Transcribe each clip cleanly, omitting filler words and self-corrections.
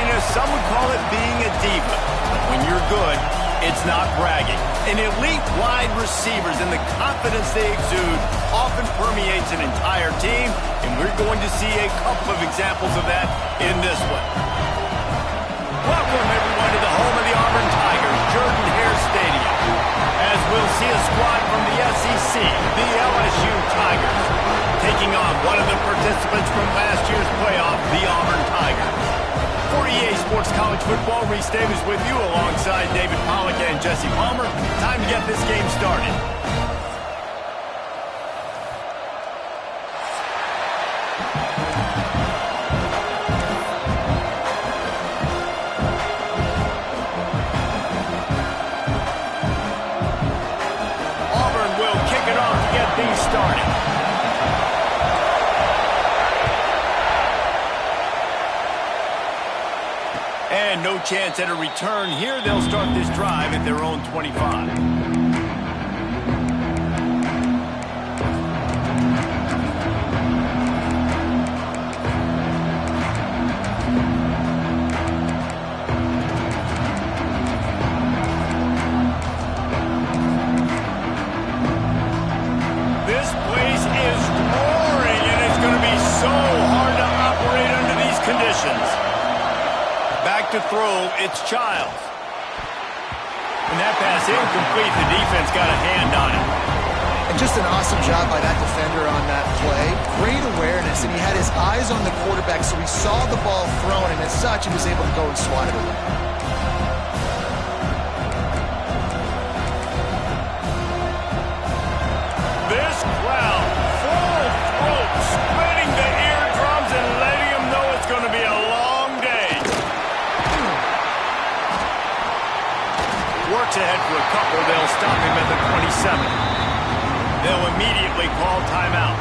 flashiness, some would call it being a diva. But when you're good, it's not bragging. An elite wide receivers and the confidence they exude often permeates an entire team, and we're going to see a couple of examples of that in this one. Welcome, everyone, to the home of the Auburn Tigers, Jordan-Hare Stadium, as we'll see a squad from the SEC, the LSU Tigers, taking on one of the participants from last year's playoff, the Auburn Tigers. For EA Sports College Football, Reese Davis with you alongside David Pollack and Jesse Palmer. Time to get this game started. Auburn will kick it off to get things started. And no chance at a return here. They'll start this drive at their own 25. This place is roaring, and it's going to be so hard to operate under these conditions. Back to throw, it's Childs. And that pass incomplete. The defense got a hand on it. And just an awesome job by that defender on that play. Great awareness, and he had his eyes on the quarterback, so he saw the ball thrown, and as such, he was able to go and swat it away. This crowd, full throat, splitting the eardrums and letting them know it's going to be a long day. Works ahead for a couple. They'll stop him at the 27. They'll immediately call timeout.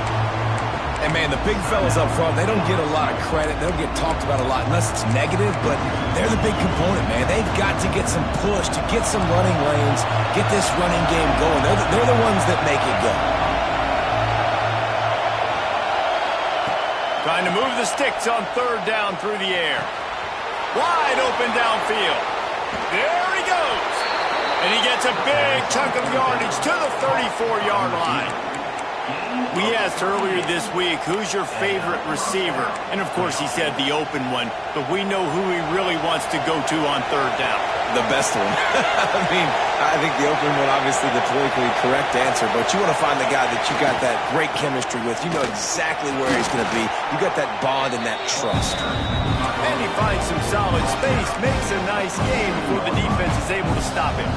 And, man, the big fellas up front, they don't get a lot of credit. They don't get talked about a lot unless it's negative, but they're the big component, man. They've got to get some push, to get some running lanes, get this running game going. They're the ones that make it go. Trying to move the sticks on third down through the air. Wide open downfield. There he goes. And he gets a big chunk of yardage to the 34-yard line. We asked earlier this week, who's your favorite receiver? And, of course, he said the open one. But we know who he really wants to go to on third down. The best one. I think the open one, obviously the politically correct answer, but you want to find the guy that you got that great chemistry with. You know exactly where he's going to be. You got that bond and that trust. And he finds some solid space, makes a nice game before the defense is able to stop him.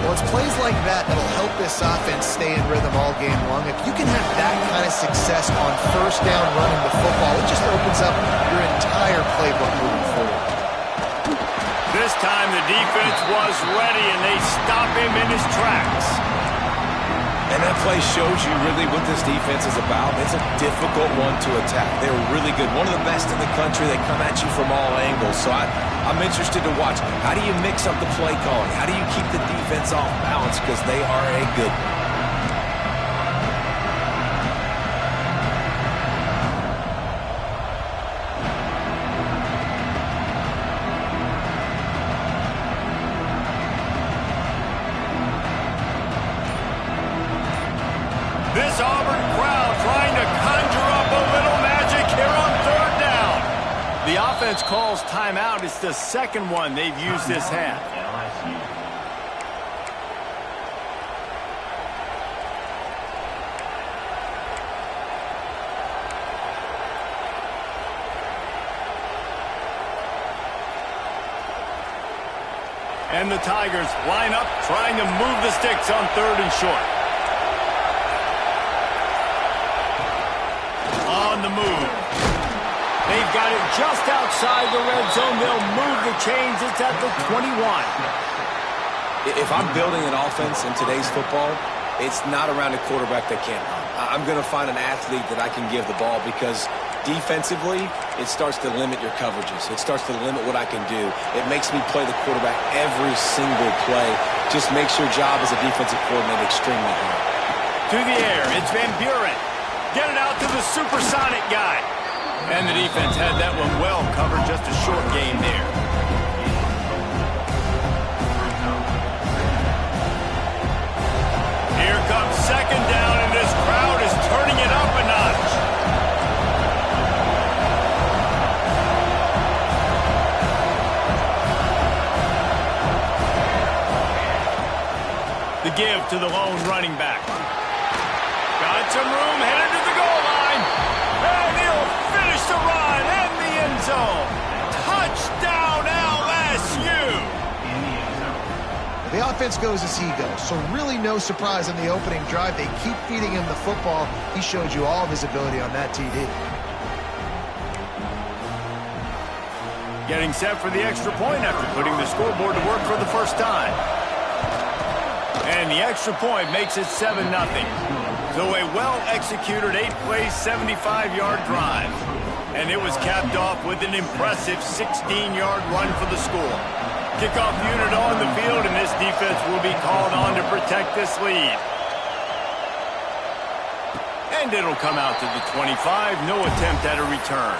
Well, it's plays like that that'll help this offense stay in rhythm all game long. If you can have that kind of success on first down running the football, it just opens up your entire playbook moving forward. This time the defense was ready, and they stop him in his tracks. And that play shows you really what this defense is about. It's a difficult one to attack. They're really good. One of the best in the country. They come at you from all angles. So I'm interested to watch. How do you mix up the play calling? How do you keep the defense off balance? Because they are a good one. This Auburn crowd trying to conjure up a little magic here on third down. The offense calls timeout. It's the second one they've used this half. And the Tigers line up, trying to move the sticks on third and short. On the move. They've got it just outside the red zone. They'll move the chains. It's at the 21. If I'm building an offense in today's football, it's not around a quarterback that can't run. I'm going to find an athlete that I can give the ball because defensively, it starts to limit your coverages. It starts to limit what I can do. It makes me play the quarterback every single play. Just makes your job as a defensive coordinator extremely hard. To the air, it's Van Buren. Get it out to the supersonic guy. And the defense had that one well covered, just a short game there. Here comes second down, and this crowd is turning it up a notch. The give to the lone running back. Got some room, headed to the goal line. And he'll finish the run in the end zone. Touchdown, LSU. The offense goes as he goes, so really no surprise on the opening drive. They keep feeding him the football. He showed you all of his ability on that TD. Getting set for the extra point after putting the scoreboard to work for the first time. And the extra point makes it 7-0. So a well-executed 8-play, 75-yard drive. And it was capped off with an impressive 16-yard run for the score. Kickoff unit on the field, and this defense will be called on to protect this lead. And it'll come out to the 25. No attempt at a return.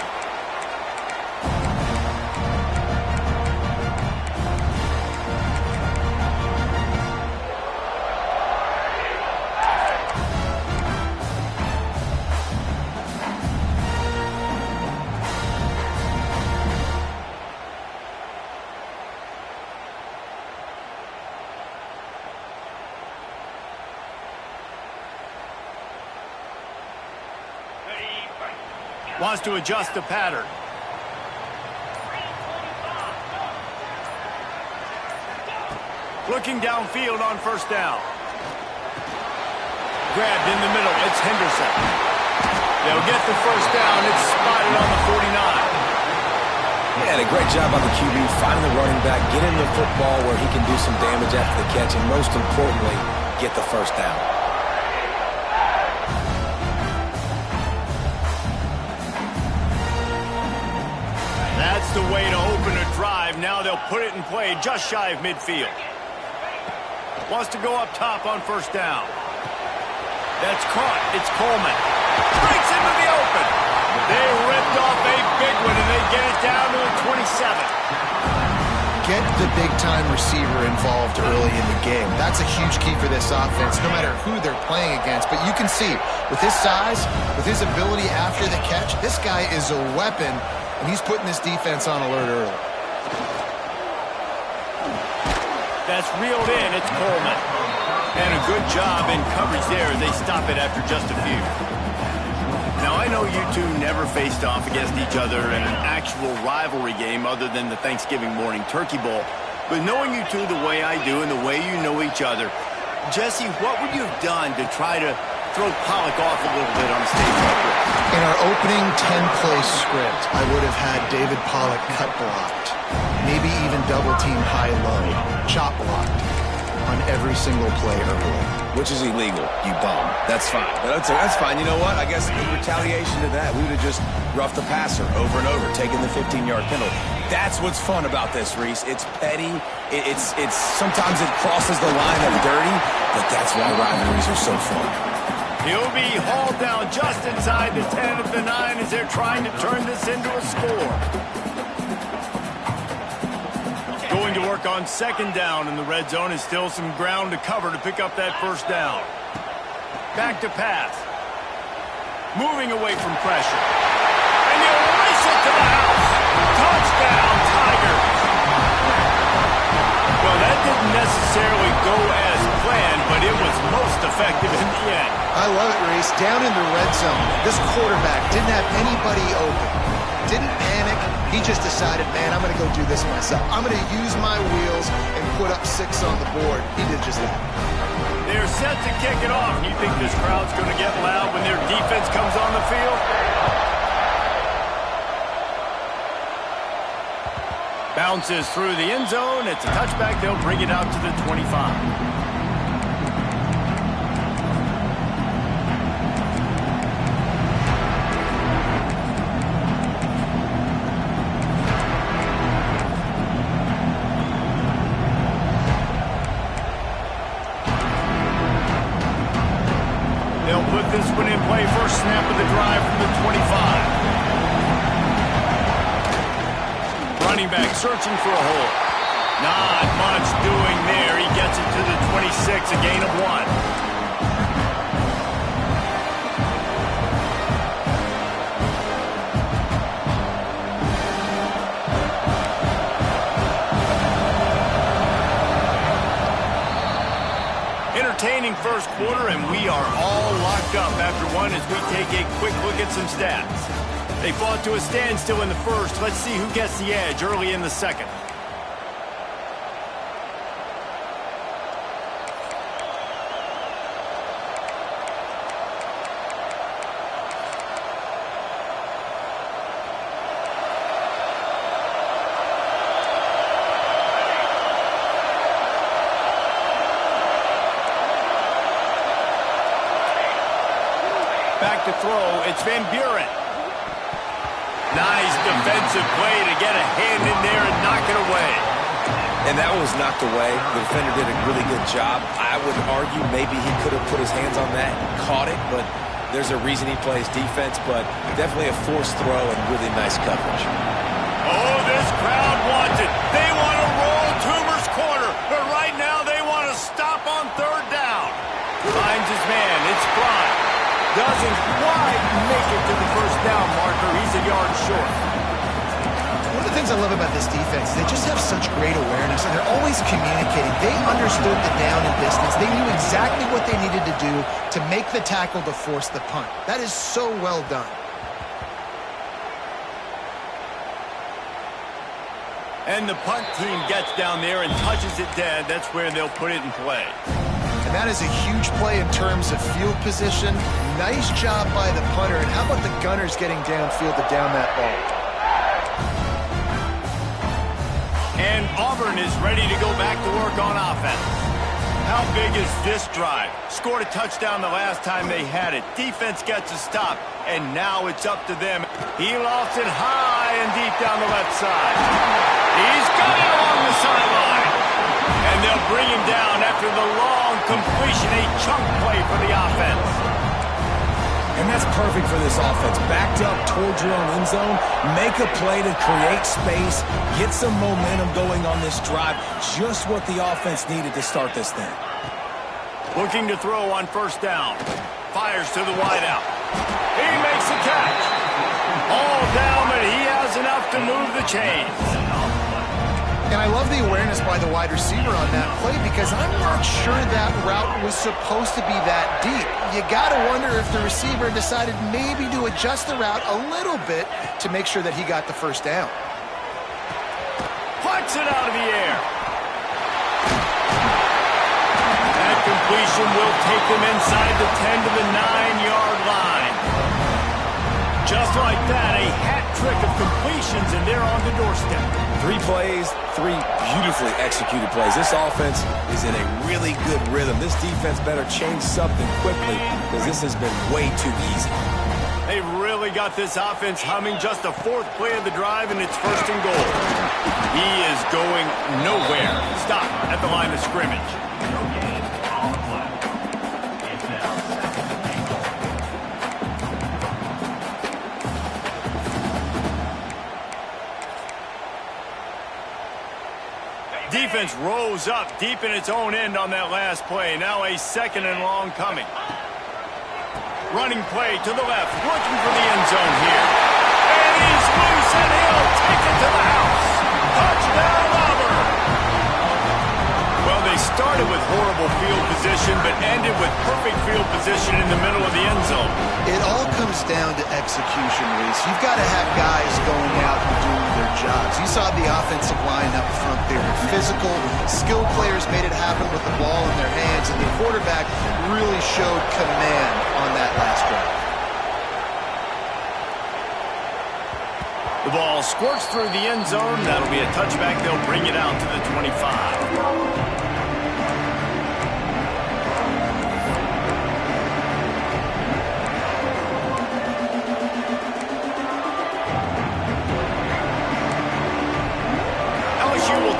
Wants to adjust the pattern. Looking downfield on first down. Grabbed in the middle. It's Henderson. They'll get the first down. It's spotted on the 49. Yeah, a great job by the QB finding the running back, get him the football where he can do some damage after the catch, and most importantly, get the first down. That's the way to open a drive. Now they'll put it in play just shy of midfield. Wants to go up top on first down. That's caught. It's Coleman. Breaks into the open. They ripped off a big one, and they get it down to the 27. Get the big-time receiver involved early in the game. That's a huge key for this offense, no matter who they're playing against. But you can see, with his size, with his ability after the catch, this guy is a weapon. And he's putting this defense on alert early. That's reeled in. It's Coleman. And a good job in coverage there as they stop it after just a few. Now, I know you two never faced off against each other in an actual rivalry game other than the Thanksgiving morning Turkey Bowl. But knowing you two the way I do and the way you know each other, Jesse, what would you have done to try to throw Pollock off a little bit on a stage like this? In our opening 10-play script, I would have had David Pollock cut blocked, maybe even double-team high-low, chop blocked on every single play early. Which is illegal, you bum. That's fine. But that's fine. You know what? I guess in retaliation to that, we would have just roughed the passer over and over, taking the 15-yard penalty. That's what's fun about this, Reese. It's petty. It's sometimes it crosses the line of dirty, but that's why rivalries are so fun. He'll be hauled down just inside the 10 of the 9 as they're trying to turn this into a score. Going to work on second down in the red zone is still some ground to cover to pick up that first down. Back to pass. Moving away from pressure. And he'll race it to the house. Touchdown, Tigers. Well, that didn't necessarily go as planned, but it was most effective in the end. I love it, Reese. Down in the red zone, this quarterback didn't have anybody open. Didn't panic. He just decided, man, I'm going to go do this myself. I'm going to use my wheels and put up 6 on the board. He did just that. They're set to kick it off. You think this crowd's going to get loud when their defense comes on the field? Bounces through the end zone. It's a touchback. They'll bring it out to the 25. They'll put this one in play. First snap of the drive from the 25. Running back searching for a hole. Not much doing there. He gets it to the 26, a gain of 1. Entertaining first quarter, and we are all locked up after one as we take a quick look at some stats. They fought to a standstill in the first. Let's see who gets the edge early in the second. Back to throw, it's Van Buren. Nice defensive play to get a hand in there and knock it away. And that was knocked away. The defender did a really good job. I would argue maybe he could have put his hands on that and caught it, but there's a reason he plays defense, but definitely a forced throw and really nice coverage. Oh, this crowd wants it. They want to roll Toomer's corner, but right now they want to stop on third down. Finds his man, it's Prime. Doesn't quite make it to the first down marker. He's a yard short. One of the things I love about this defense, they just have such great awareness, and they're always communicating. They understood the down and distance. They knew exactly what they needed to do to make the tackle to force the punt. That is so well done. And the punt team gets down there and touches it dead. That's where they'll put it in play. And that is a huge play in terms of field position. Nice job by the punter. And how about the Gunners getting downfield to down that ball? And Auburn is ready to go back to work on offense. How big is this drive? Scored a touchdown the last time they had it. Defense gets a stop, and now it's up to them. He lost it high and deep down the left side. He's got it along the sideline. And they'll bring him down after the long completion, a chunk play for the offense. And that's perfect for this offense. Backed up towards your own end zone, make a play to create space, get some momentum going on this drive. Just what the offense needed to start this thing. Looking to throw on first down. Fires to the wideout. He makes the catch. All down, but he has enough to move the chains. And I love the awareness by the wide receiver on that play because I'm not sure that route was supposed to be that deep. You got to wonder if the receiver decided maybe to adjust the route a little bit to make sure that he got the first down. Plucks it out of the air. That completion will take them inside the 10 to the 9-yard line. Just like that, a hat trick of completions, and they're on the doorstep. 3 plays, 3 beautifully executed plays. This offense is in a really good rhythm. This defense better change something quickly because this has been way too easy. They really got this offense humming. Just the 4th play of the drive, and it's first and goal. He is going nowhere. Stop at the line of scrimmage. Defense rose up deep in its own end on that last play. Now a second and long coming. Running play to the left, looking for the end zone here. And he's loose, and he'll take it to the house. Touchdown, Auburn! Well, they started with horrible field position, but ended with perfect field position in the middle of the end zone. It all comes down to execution, Reese. You've got to have guys going out and doing their jobs. You saw the offensive line up front there. Physical, skilled players made it happen with the ball in their hands, and the quarterback really showed command on that last drive. The ball squirts through the end zone. That'll be a touchback. They'll bring it out to the 25.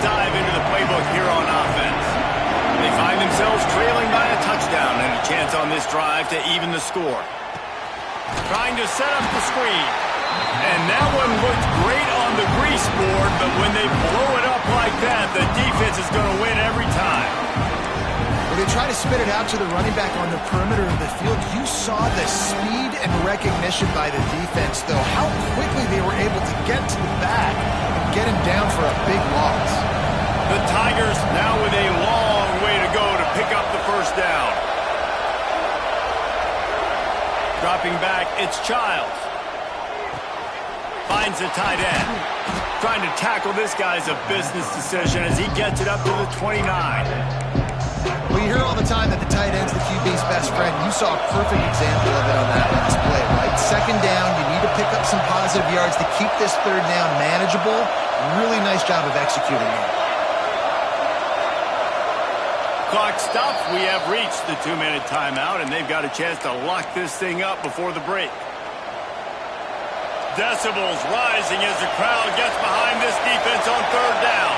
Dive into the playbook here on offense. They find themselves trailing by a touchdown and a chance on this drive to even the score. Trying to set up the screen. And that one looked great on the grease board, but when they blow it up like that, the defense is going to win every time. When they try to spit it out to the running back on the perimeter of the field, you saw the speed and recognition by the defense, though, how quickly they were able to get to the back and get him down for a big loss. The Tigers now with a long way to go to pick up the first down. Dropping back, it's Childs. Finds the tight end. Trying to tackle this guy's a business decision as he gets it up to the 29. Well, you hear all the time that the tight end's the QB's best friend. You saw a perfect example of it on that last play, right? Second down, you need to pick up some positive yards to keep this third down manageable. Really nice job of executing it. Clock stops. We have reached the 2-minute timeout, and they've got a chance to lock this thing up before the break. Decibels rising as the crowd gets behind this defense on third down.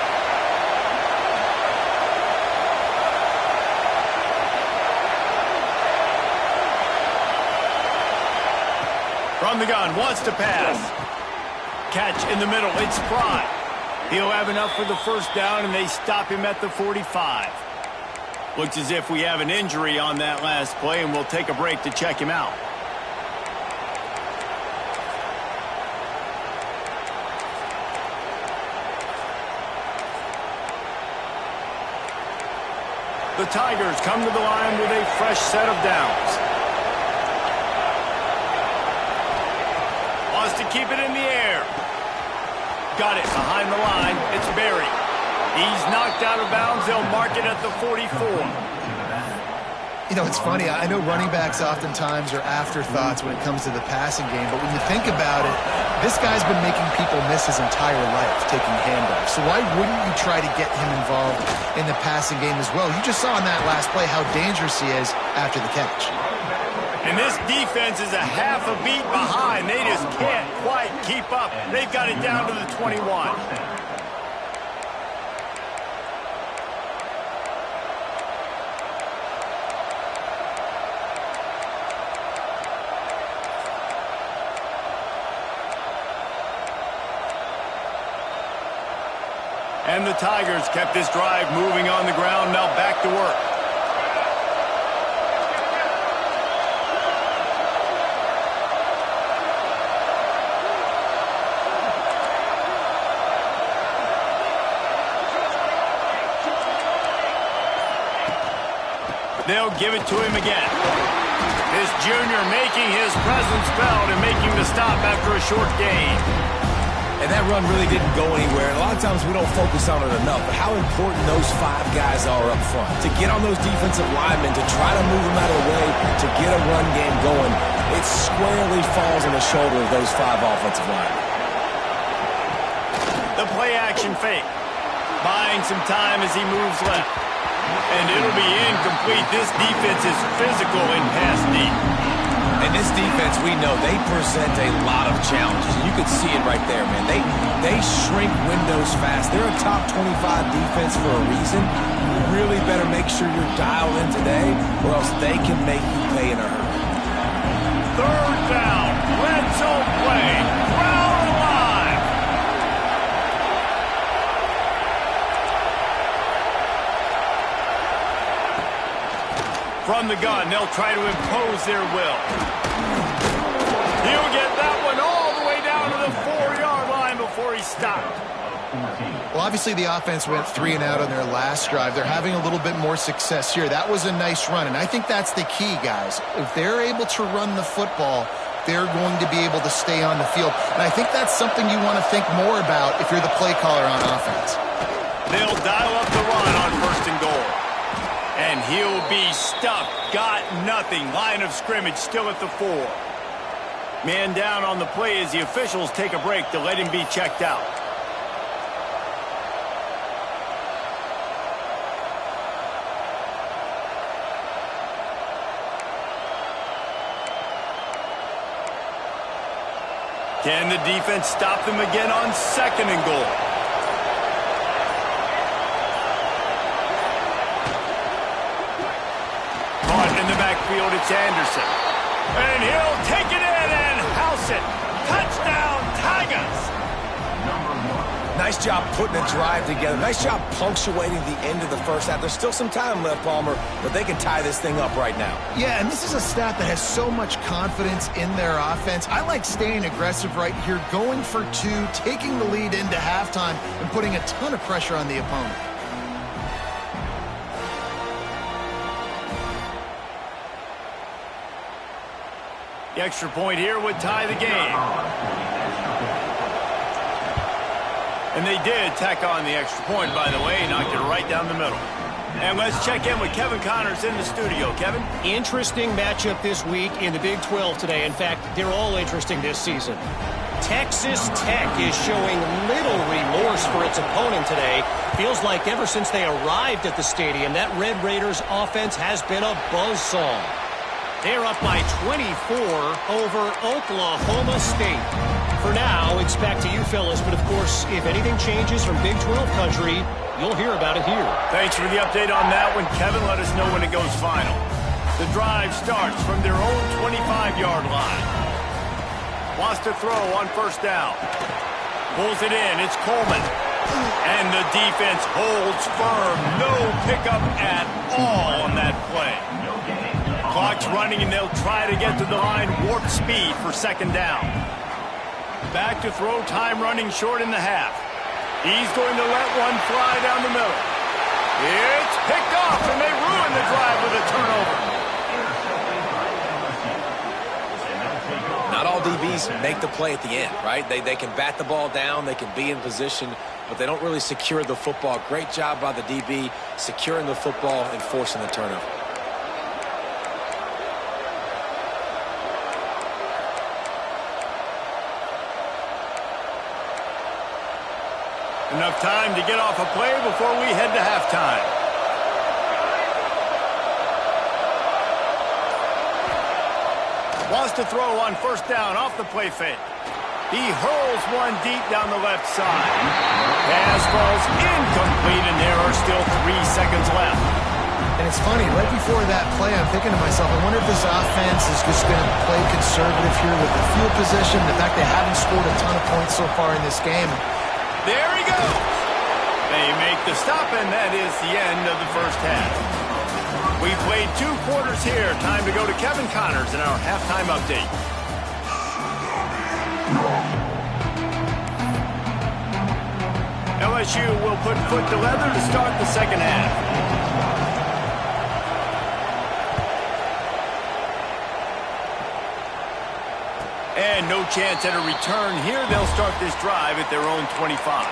From the gun, wants to pass. Catch in the middle, it's Fry. He'll have enough for the first down, and they stop him at the 45. Looks as if we have an injury on that last play, and we'll take a break to check him out. The Tigers come to the line with a fresh set of downs. Wants to keep it in the air. Got it behind the line. It's Berry. He's knocked out of bounds. They'll mark it at the 44. You know, it's funny. I know running backs oftentimes are afterthoughts when it comes to the passing game, but when you think about it, this guy's been making people miss his entire life taking handoffs. So why wouldn't you try to get him involved in the passing game as well? You just saw in that last play how dangerous he is after the catch. And this defense is a half a beat behind. They just can't quite keep up. They've got it down to the 21. And the Tigers kept this drive moving on the ground. Now back to work. They'll give it to him again. This junior making his presence felt and making the stop after a short gain. And that run really didn't go anywhere. And a lot of times we don't focus on it enough, but how important those 5 guys are up front. To get on those defensive linemen, to try to move them out of the way, to get a run game going, it squarely falls on the shoulder of those 5 offensive linemen. The play action fake. Buying some time as he moves left. And it'll be incomplete. This defense is physical in pass deep. And this defense, we know, they present a lot of challenges. You can see it right there, man. They shrink windows fast. They're a top 25 defense for a reason. You really better make sure you're dialed in today, or else they can make you pay in a hurry. Third down. Red zone play. Crowd alive. From the gun, they'll try to impose their will. He'll get that one all the way down to the 4-yard line before he stopped. Well, obviously the offense went 3 and out on their last drive. They're having a little bit more success here. That was a nice run, and I think that's the key, guys. If they're able to run the football, they're going to be able to stay on the field. And I think that's something you want to think more about if you're the play caller on offense. They'll dial up the run on 1st and goal. And he'll be stuffed. Got nothing. Line of scrimmage still at the 4. Man down on the play as the officials take a break to let him be checked out. Can the defense stop them again on 2nd and goal? Caught in the backfield, it's Anderson. And he'll take it in and house it. Touchdown, Vegas. Nice job putting a drive together. Nice job punctuating the end of the first half. There's still some time left, Palmer, but they can tie this thing up right now. Yeah, and this is a staff that has so much confidence in their offense. I like staying aggressive right here, going for two, taking the lead into halftime, and putting a ton of pressure on the opponent. The extra point here would tie the game. And they did tack on the extra point, by the way, knocked it right down the middle. And let's check in with Kevin Connors in the studio. Kevin? Interesting matchup this week in the Big 12 today. In fact, they're all interesting this season. Texas Tech is showing little remorse for its opponent today. Feels like ever since they arrived at the stadium, that Red Raiders offense has been a buzzsaw. They're up by 24 over Oklahoma State. For now, it's back to you, fellas. But, of course, if anything changes from Big 12 country, you'll hear about it here. Thanks for the update on that one, Kevin. Let us know when it goes final. The drive starts from their own 25-yard line. Wants to throw on first down. Pulls it in. It's Coleman. And the defense holds firm. No pickup at all on that play. Clock's running, and they'll try to get to the line warp speed for second down. Back to throw, time running short in the half. He's going to let one fly down the middle. It's picked off, and they ruin the drive with a turnover. Not all DBs make the play at the end, right? They can bat the ball down, they can be in position, but they don't really secure the football. Great job by the DB securing the football and forcing the turnover. Enough time to get off a play before we head to halftime. Wants to throw on first down off the play fake. He hurls one deep down the left side. Pass falls incomplete, and there are still 3 seconds left. And it's funny, right before that play, I'm thinking to myself, I wonder if this offense is just going to play conservative here with the field position, the fact they haven't scored a ton of points so far in this game. There he goes. They make the stop, and that is the end of the first half. We played 2 quarters here. Time to go to Kevin Connors in our halftime update. LSU will put foot to leather to start the second half. And no chance at a return here. They'll start this drive at their own 25.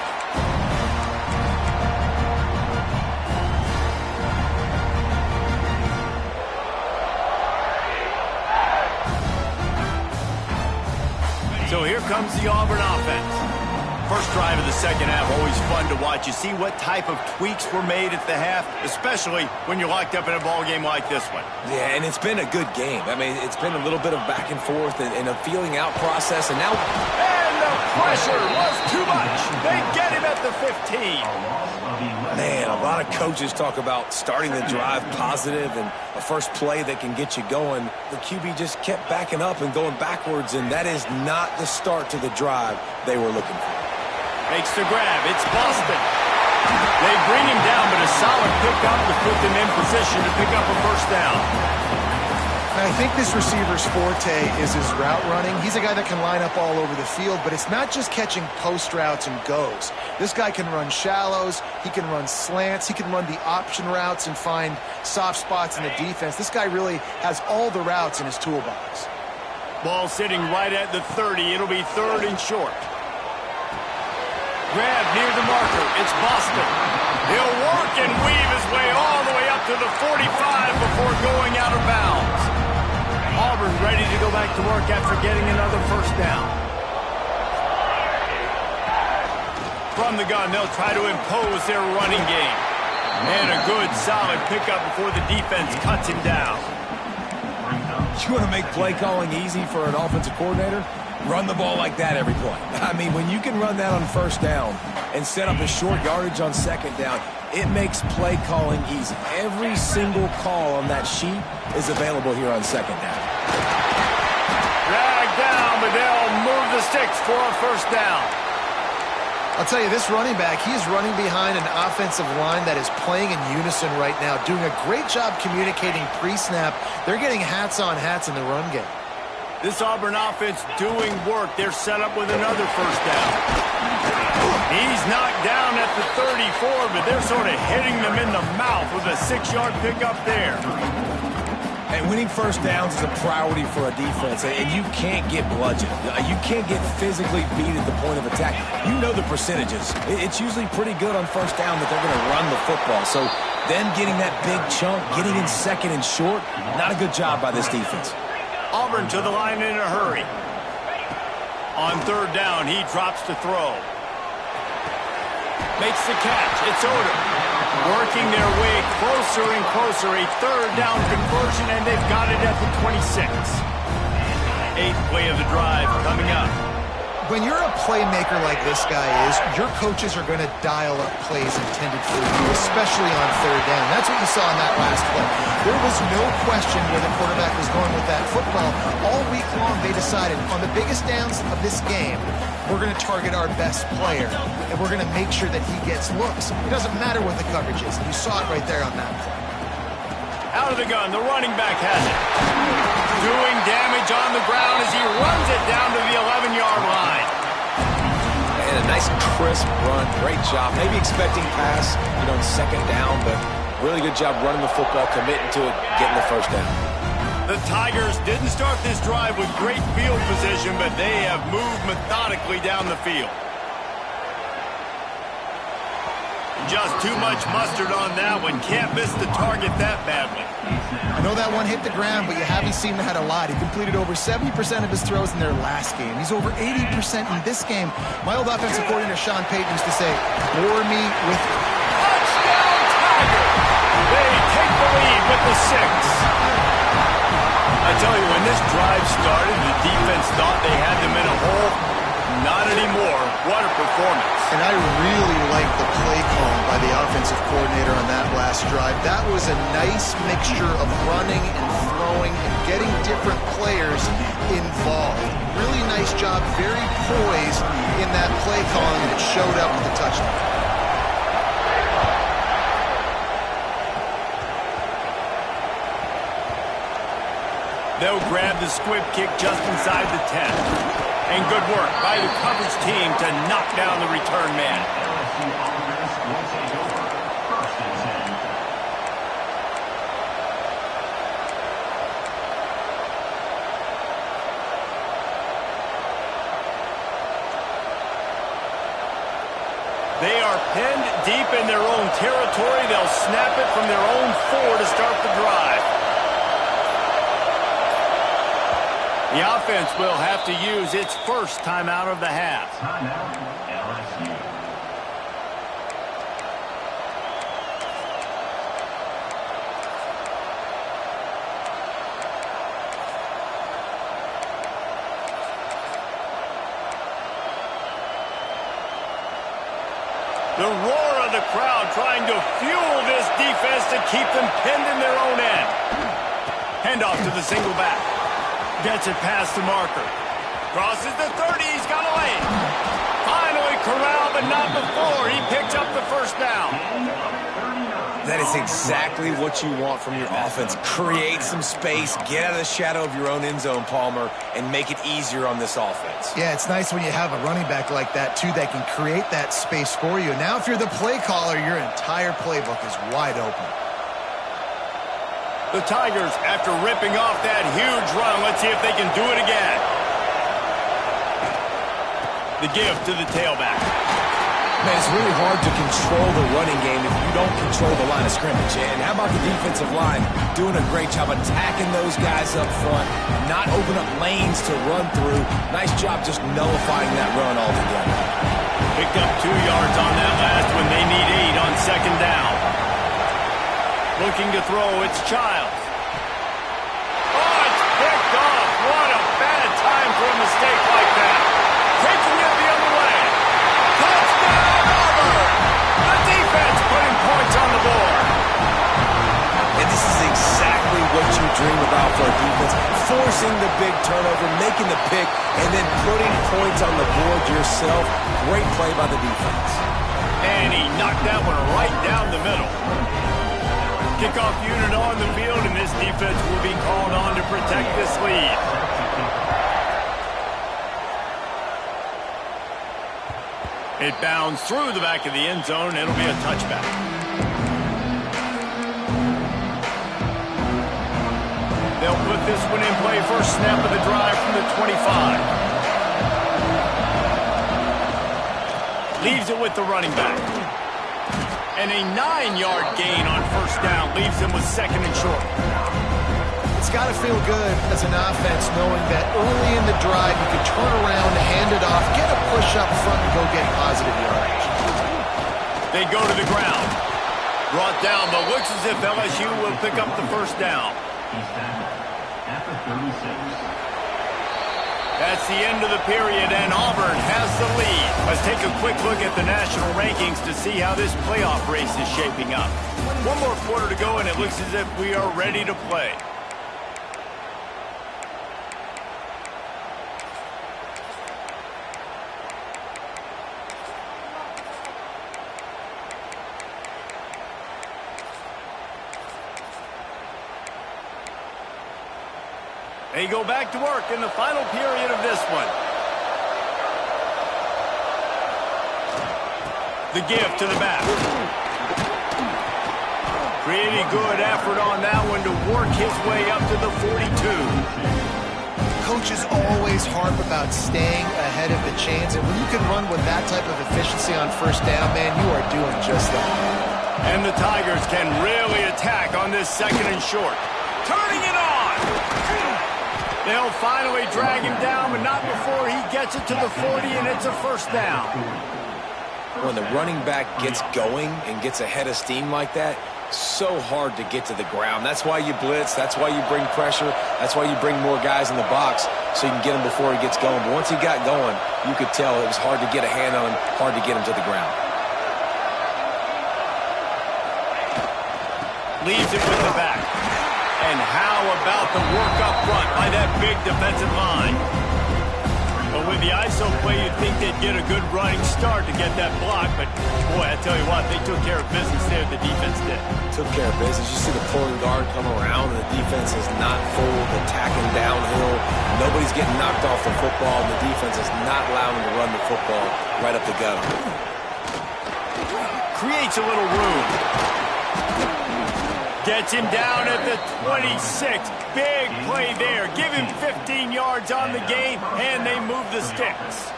So here comes the Auburn offense. First drive of the second half, always fun to watch. You see what type of tweaks were made at the half, especially when you're locked up in a ball game like this one. Yeah, and it's been a good game. I mean, it's been a little bit of back and forth and a feeling out process, and now... And the pressure was too much. They get him at the 15. Man, a lot of coaches talk about starting the drive positive and a first play that can get you going. The QB just kept backing up and going backwards, and that is not the start to the drive they were looking for. Makes the grab. It's Boston. They bring him down, but a solid pickup to put them in position to pick up a first down. I think this receiver's forte is his route running. He's a guy that can line up all over the field, but it's not just catching post routes and goes. This guy can run shallows, he can run slants, he can run the option routes and find soft spots in the defense. This guy really has all the routes in his toolbox. Ball sitting right at the 30. It'll be third and short. Grab near the marker. It's Boston. He'll work and weave his way all the way up to the 45 before going out of bounds. Auburn ready to go back to work after getting another first down. From the gun, they'll try to impose their running game. And a good, solid pickup before the defense cuts him down. You want to make play calling easy for an offensive coordinator? Run the ball like that every play. I mean, when you can run that on first down and set up a short yardage on second down, it makes play calling easy. Every single call on that sheet is available here on second down. Dragged down, but they'll move the the sticks for a first down. I'll tell you, this running back, he's running behind an offensive line that is playing in unison right now, doing a great job communicating pre-snap. They're getting hats on hats in the run game. This Auburn offense doing work. They're set up with another first down. He's knocked down at the 34, but they're sort of hitting them in the mouth with a 6-yard pickup there. And winning first downs is a priority for a defense, and you can't get bludgeoned. You can't get physically beat at the point of attack. You know the percentages. It's usually pretty good on first down that they're going to run the football. So them getting that big chunk, getting in second and short, not a good job by this defense. Auburn to the line in a hurry. On third down, he drops to throw. Makes the catch. It's Odom. Working their way closer and closer. A third down conversion, and they've got it at the 26. 8th play of the drive coming up. When you're a playmaker like this guy is, your coaches are going to dial up plays intended for you, especially on third down. That's what you saw in that last play. There was no question where the quarterback was going with that football. All week long, they decided on the biggest downs of this game, we're going to target our best player, and we're going to make sure that he gets looks. It doesn't matter what the coverage is. You saw it right there on that play. Out of the gun, the running back has it. Doing damage on the ground as he runs it down to the 11-yard line. And a nice crisp run. Great job. Maybe expecting pass, in second down, but really good job running the football, committing to it, getting the first down. The Tigers didn't start this drive with great field position, but they have moved methodically down the field. Just too much mustard on that one. Can't miss the target that badly. I know that one hit the ground, but you haven't seen him had a lot. He completed over 70% of his throws in their last game. He's over 80% in this game. My old offensive coordinator, Sean Payton, used to say, bore me with... Touchdown, Tiger! They take the lead with the 6. I tell you, when this drive started, the defense thought they had them in a hole. Not anymore. What a performance. And I really like the play call by the offensive coordinator on that last drive. That was a nice mixture of running and throwing and getting different players involved. Really nice job, very poised in that play calling, and it showed up with the touchdown. They'll grab the squib kick just inside the 10. And good work by the coverage team to knock down the return man. They are pinned deep in their own territory. They'll snap it from their own 4 to start the drive. The offense will have to use its first timeout of the half. Timeout, LSU. The roar of the crowd trying to fuel this defense to keep them pinned in their own end. Handoff to the single back. Gets it past the marker. Crosses the 30. He's got a lane. Finally corralled, but not before. He picked up the first down. That is exactly what you want from your offense. Create some space, get out of the shadow of your own end zone, Palmer, and make it easier on this offense. Yeah, it's nice when you have a running back like that, too, that can create that space for you. Now, if you're the play caller, your entire playbook is wide open. The Tigers, after ripping off that huge run, let's see if they can do it again. The give to the tailback. Man, it's really hard to control the running game if you don't control the line of scrimmage. And how about the defensive line doing a great job attacking those guys up front, not open up lanes to run through. Nice job just nullifying that run altogether. Picked up 2 yards on that last one. They need 8 on second down. Looking to throw, it's Childs. Oh, it's picked off. What a bad time for a mistake like that. Taking it the other way. Touchdown, Auburn! The defense putting points on the board. And this is exactly what you dream about for a defense. Forcing the big turnover, making the pick, and then putting points on the board yourself. Great play by the defense. And he knocked that one right down the middle. Kickoff unit on the field, and this defense will be called on to protect this lead. It bounds through the back of the end zone, and it'll be a touchback. They'll put this one in play first snap of the drive from the 25. Leaves it with the running back. And a 9-yard gain on first down leaves them with second and short. It's got to feel good as an offense knowing that early in the drive you can turn around, hand it off, get a push up front, and go get positive yardage. They go to the ground. Brought down, but looks as if LSU will pick up the first down. At the 36. That's the end of the period, and Auburn has the lead. Let's take a quick look at the national rankings to see how this playoff race is shaping up. One more quarter to go, and it looks as if we are ready to play. They go back to work in the final period of this one. The give to the back. Pretty good effort on that one to work his way up to the 42. Coaches always harp about staying ahead of the chains, and when you can run with that type of efficiency on first down, man, you are doing just that. And the Tigers can really attack on this second and short. Turning it on! They'll finally drag him down, but not before he gets it to the 40, and it's a first down. When the running back gets going and gets ahead of steam like that, so hard to get to the ground. That's why you blitz. That's why you bring pressure. That's why you bring more guys in the box so you can get him before he gets going. But once he got going, you could tell it was hard to get a hand on him, hard to get him to the ground. Leaves it with the back. And how about the work up front by that big defensive line? But with the ISO play, you'd think they'd get a good running start to get that block. But, boy, I tell you what, they took care of business there, the defense did. Took care of business. You see the pulling guard come around, and the defense is not full, attacking downhill. Nobody's getting knocked off the football, and the defense is not allowing them to run the football right up the gut. Creates a little room. Gets him down at the 26. Big play there. Give him 15 yards on the game, and they move the sticks.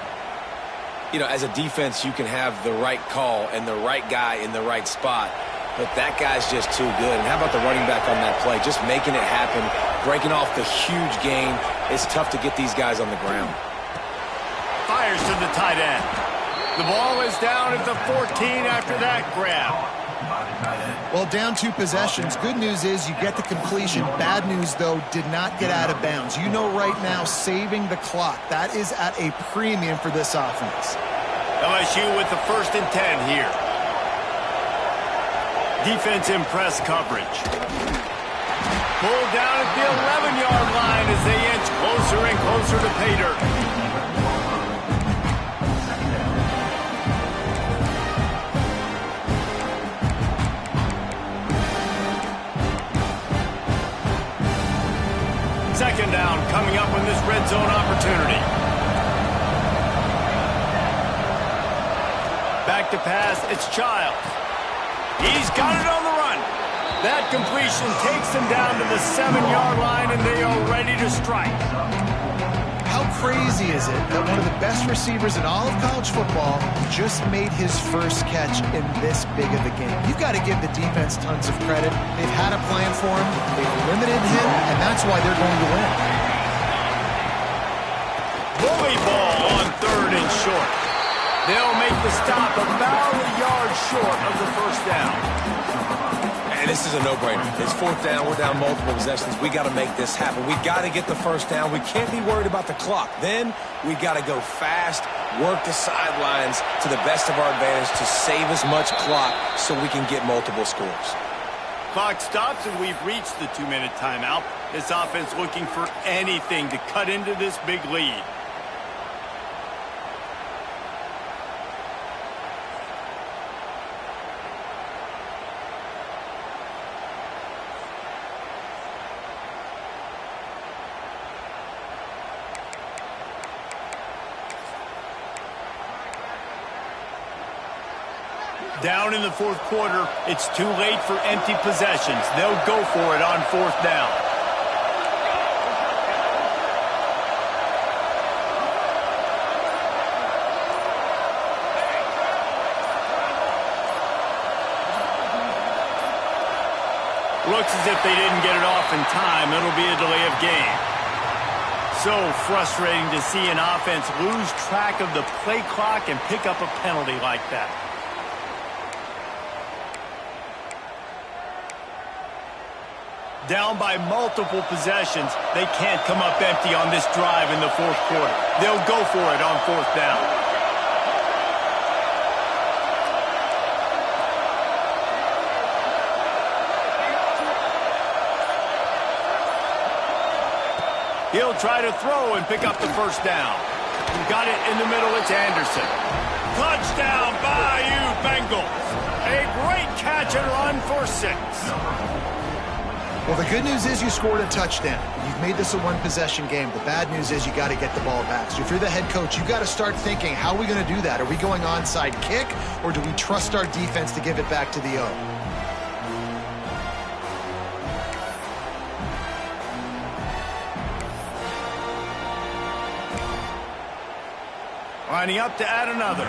You know, as a defense, you can have the right call and the right guy in the right spot, but that guy's just too good. And how about the running back on that play? Just making it happen, breaking off the huge gain. It's tough to get these guys on the ground. Fires to the tight end. The ball is down at the 14 after that grab. Well, down 2 possessions. Good news is you get the completion. Bad news, though, did not get out of bounds. You know right now, saving the clock. That is at a premium for this offense. LSU with the 1st and 10 here. Defense in press coverage. Pulled down at the 11-yard line as they inch closer and closer to pay dirt. Second down coming up in this red zone opportunity. Back to pass, it's Childs. He's got it on the run. That completion takes them down to the 7-yard line, and they are ready to strike. How crazy is it that one of the best receivers in all of college football just made his first catch in this big of a game? You've got to give the defense tons of credit. They've had a plan for him. They've limited him, and that's why they're going to win. Bully ball on 3rd and short. They'll make the stop about a yard short of the first down. And this is a no-brainer. It's 4th down. We're down multiple possessions. We got to make this happen. We got to get the first down. We can't be worried about the clock. Then we got to go fast, work the sidelines to the best of our advantage to save as much clock so we can get multiple scores. Clock stops, and we've reached the 2-minute timeout. This offense looking for anything to cut into this big lead. Down in the fourth quarter, it's too late for empty possessions. They'll go for it on fourth down. Looks as if they didn't get it off in time. It'll be a delay of game. So frustrating to see an offense lose track of the play clock and pick up a penalty like that. Down by multiple possessions, they can't come up empty on this drive in the fourth quarter. They'll go for it on fourth down. He'll try to throw and pick up the first down. Got it in the middle, it's Anderson. Touchdown, Bayou Bengals. A great catch and run for 6. Well, the good news is you scored a touchdown. You've made this a one-possession game. The bad news is you got to get the ball back. So if you're the head coach, you got to start thinking, how are we going to do that? Are we going onside kick, or do we trust our defense to give it back to the O? Lining up to add another.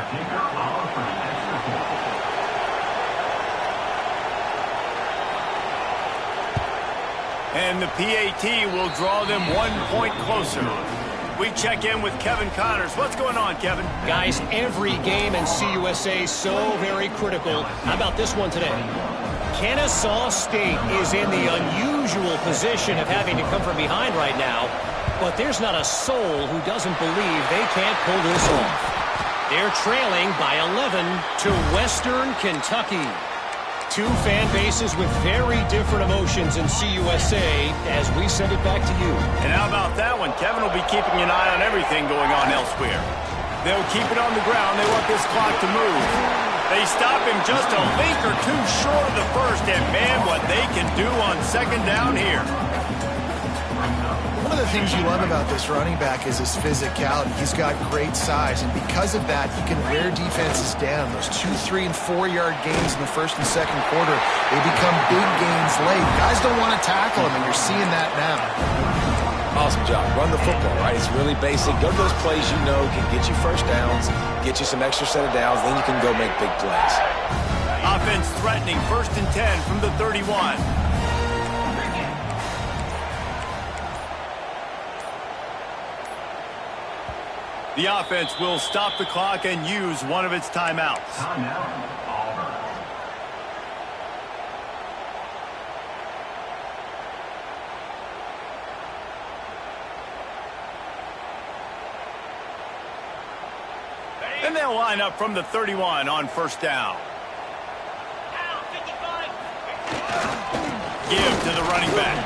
And the PAT will draw them 1 point closer. We check in with Kevin Connors. What's going on, Kevin? Guys, every game in CUSA so very critical. How about this one today? Kennesaw State is in the unusual position of having to come from behind right now, but there's not a soul who doesn't believe they can't pull this off. They're trailing by 11 to Western Kentucky. Two fan bases with very different emotions in CUSA as we send it back to you. And how about that one? Kevin will be keeping an eye on everything going on elsewhere. They'll keep it on the ground. They want this clock to move. They stop him just a link or two short of the first, and man, what they can do on second down here. One of the things you love about this running back is his physicality. He's got great size, and because of that, he can wear defenses down. Those 2-, 3-, and 4-yard gains in the first and second quarter, they become big gains late. Guys don't want to tackle him, and you're seeing that now. Awesome job. Run the football, right? It's really basic. Go to those plays you know can get you first downs, get you some extra set of downs, then you can go make big plays. Offense threatening 1st and 10 from the 31. The offense will stop the clock and use one of its timeouts. Timeout, Auburn. And they'll line up from the 31 on first down. Give to the running back.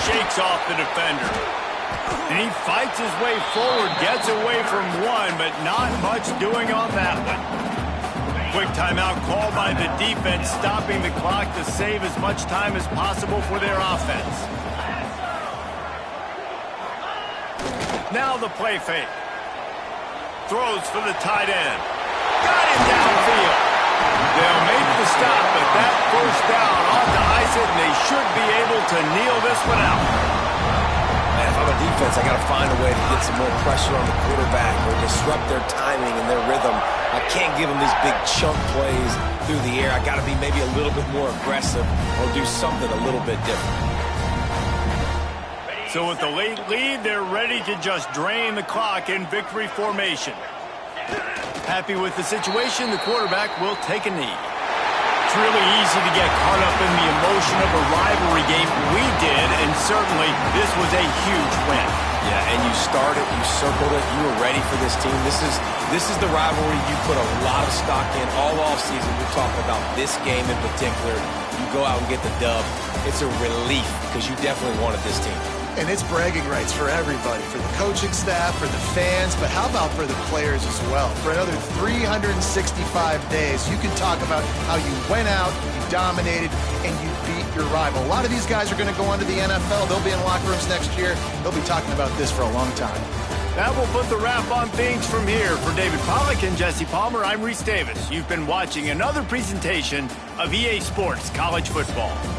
Shakes off the defender. And he fights his way forward, gets away from one, but not much doing on that one. Quick timeout call by the defense, stopping the clock to save as much time as possible for their offense. Now the play fake. Throws for the tight end. Got him downfield. They'll make the stop, but that first down ought to ice it, and they should be able to kneel this one out. If I'm a defense, I got to find a way to get some more pressure on the quarterback or disrupt their timing and their rhythm. I can't give them these big chunk plays through the air. I got to be maybe a little bit more aggressive or do something a little bit different. So with the late lead, they're ready to just drain the clock in victory formation. Happy with the situation, the quarterback will take a knee. It's really easy to get caught up in the emotion of a rivalry game. We did, and certainly this was a huge win. Yeah, and you started, you circled it, you were ready for this team. This is the rivalry you put a lot of stock in all offseason. We're talking about this game in particular. you go out and get the dub, it's a relief because you definitely wanted this team. And it's bragging rights for everybody, for the coaching staff, for the fans, but how about for the players as well? For another 365 days, you can talk about how you went out, you dominated, and you beat your rival. A lot of these guys are going to go on to the NFL. They'll be in locker rooms next year. They'll be talking about this for a long time. That will put the wrap on things from here. For David Pollack and Jesse Palmer, I'm Reese Davis. You've been watching another presentation of EA Sports College Football.